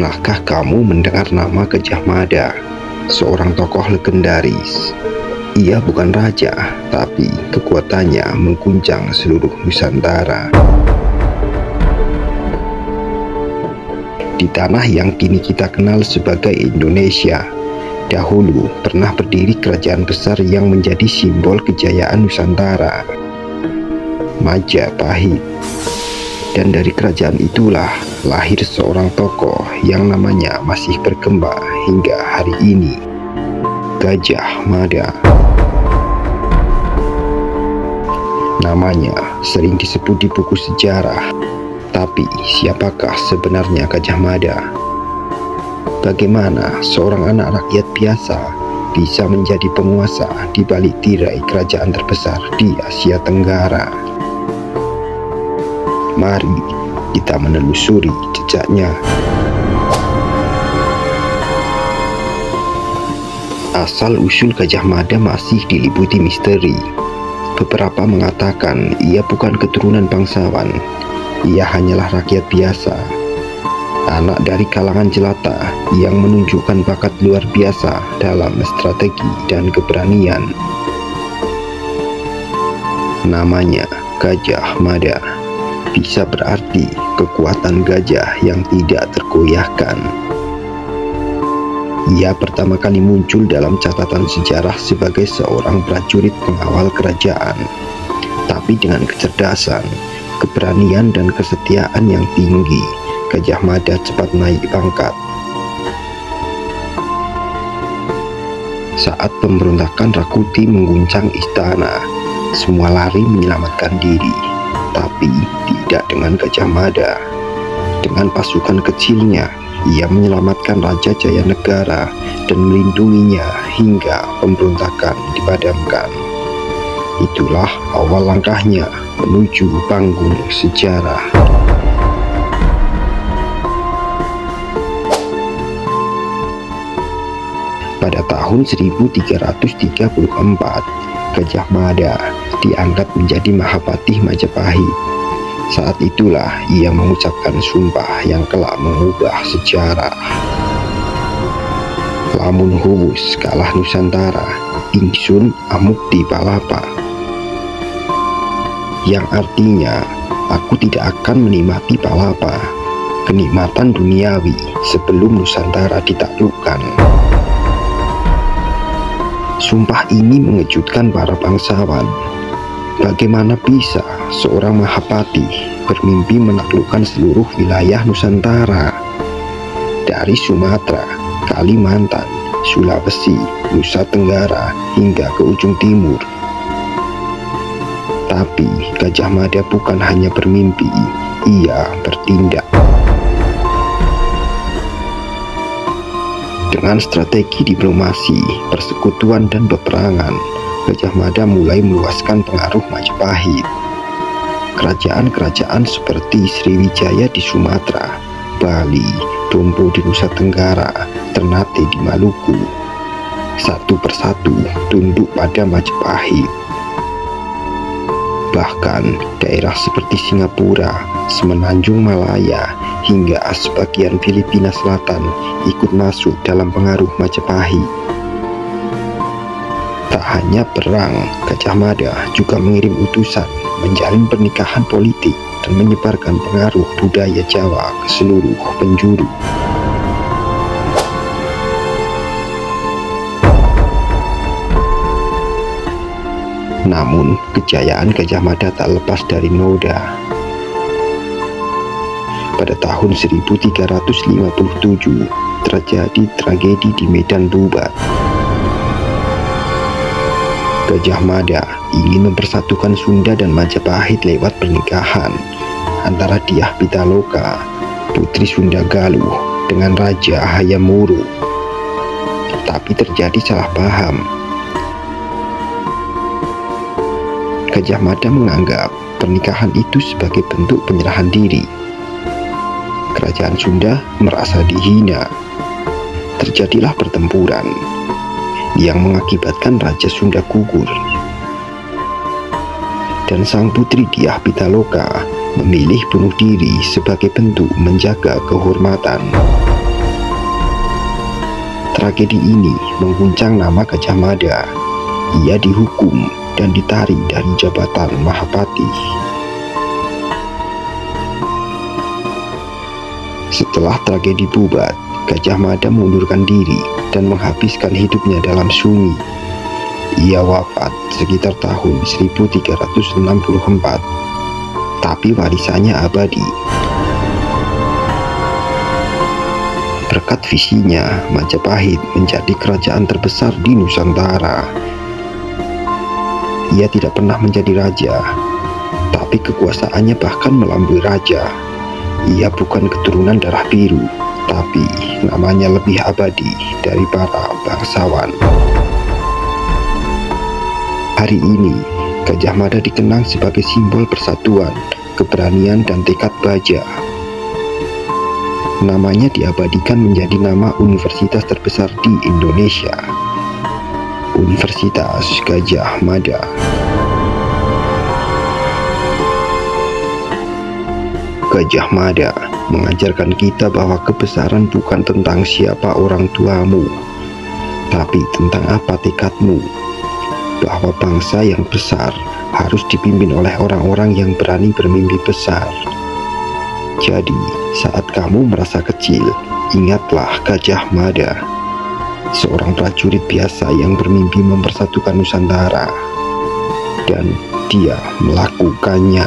Pernahkah kamu mendengar nama Gajah Mada, seorang tokoh legendaris? Ia bukan raja, tapi kekuatannya mengguncang seluruh Nusantara. Di tanah yang kini kita kenal sebagai Indonesia, dahulu pernah berdiri kerajaan besar yang menjadi simbol kejayaan Nusantara, Majapahit. Dan dari kerajaan itulah lahir seorang tokoh yang namanya masih berkembang hingga hari ini, Gajah Mada. Namanya sering disebut di buku sejarah, tapi siapakah sebenarnya Gajah Mada? Bagaimana seorang anak rakyat biasa bisa menjadi penguasa di balik tirai kerajaan terbesar di Asia Tenggara? Mari kita menelusuri jejaknya. Asal-usul Gajah Mada masih diliputi misteri. Beberapa mengatakan ia bukan keturunan bangsawan. Ia hanyalah rakyat biasa, anak dari kalangan jelata yang menunjukkan bakat luar biasa dalam strategi dan keberanian. Namanya Gajah Mada bisa berarti kekuatan gajah yang tidak tergoyahkan. Ia pertama kali muncul dalam catatan sejarah sebagai seorang prajurit pengawal kerajaan, tapi dengan kecerdasan, keberanian dan kesetiaan yang tinggi, Gajah Mada cepat naik pangkat. Saat pemberontakan Rakuti mengguncang istana, semua lari menyelamatkan diri. Tapi tidak dengan Gajah Mada. Dengan pasukan kecilnya, ia menyelamatkan Raja Jayanegara dan melindunginya hingga pemberontakan dipadamkan. Itulah awal langkahnya menuju panggung sejarah. Pada tahun 1334, Gajah Mada diangkat menjadi Mahapatih Majapahit. Saat itulah ia mengucapkan sumpah yang kelak mengubah sejarah. Lamun Huwus kalah Nusantara, ingsun amukti palapa. Yang artinya, aku tidak akan menikmati palapa, kenikmatan duniawi sebelum Nusantara ditaklukkan. Sumpah ini mengejutkan para bangsawan. Bagaimana bisa seorang Mahapatih bermimpi menaklukkan seluruh wilayah Nusantara, dari Sumatera, Kalimantan, Sulawesi, Nusa Tenggara hingga ke ujung timur? Tapi Gajah Mada bukan hanya bermimpi, ia bertindak. Dengan strategi diplomasi, persekutuan dan peperangan, Gajah Mada mulai meluaskan pengaruh Majapahit. Kerajaan-kerajaan seperti Sriwijaya di Sumatera, Bali, Dombo di Nusa Tenggara, Ternate di Maluku, satu persatu tunduk pada Majapahit. Bahkan daerah seperti Singapura, Semenanjung Malaya, hingga sebagian Filipina Selatan ikut masuk dalam pengaruh Majapahit. Tak hanya perang, Gajah Mada juga mengirim utusan, menjalin pernikahan politik, dan menyebarkan pengaruh budaya Jawa ke seluruh penjuru. Namun, kejayaan Gajah Mada tak lepas dari noda. Pada tahun 1357, terjadi tragedi di Medan Tuban. Gajah Mada ingin mempersatukan Sunda dan Majapahit lewat pernikahan antara Dyah Pitaloka, putri Sunda Galuh, dengan Raja Hayam Wuruk. Tapi terjadi salah paham. Gajah Mada menganggap pernikahan itu sebagai bentuk penyerahan diri. Kerajaan Sunda merasa dihina. Terjadilah pertempuran yang mengakibatkan Raja Sunda gugur. Dan sang putri Dyah Pitaloka memilih bunuh diri sebagai bentuk menjaga kehormatan. tragedi ini mengguncang nama Gajah Mada. Ia dihukum dan ditarik dari jabatan Mahapati. Setelah tragedi Pubat, Gajah Mada mengundurkan diri dan menghabiskan hidupnya dalam sunyi. Ia wafat sekitar tahun 1364, tapi warisannya abadi. Berkat visinya, Majapahit menjadi kerajaan terbesar di Nusantara. Ia tidak pernah menjadi raja, tapi kekuasaannya bahkan melampaui raja. Ia bukan keturunan darah biru, tapi namanya lebih abadi dari para bangsawan. Hari ini, Gajah Mada dikenang sebagai simbol persatuan, keberanian, dan tekad baja. Namanya diabadikan menjadi nama universitas terbesar di Indonesia, Universitas Gajah Mada. Gajah Mada mengajarkan kita bahwa kebesaran bukan tentang siapa orang tuamu, tapi tentang apa tekadmu. Bahwa bangsa yang besar harus dipimpin oleh orang-orang yang berani bermimpi besar. Jadi, saat kamu merasa kecil, ingatlah Gajah Mada, seorang prajurit biasa yang bermimpi mempersatukan Nusantara, dan dia melakukannya.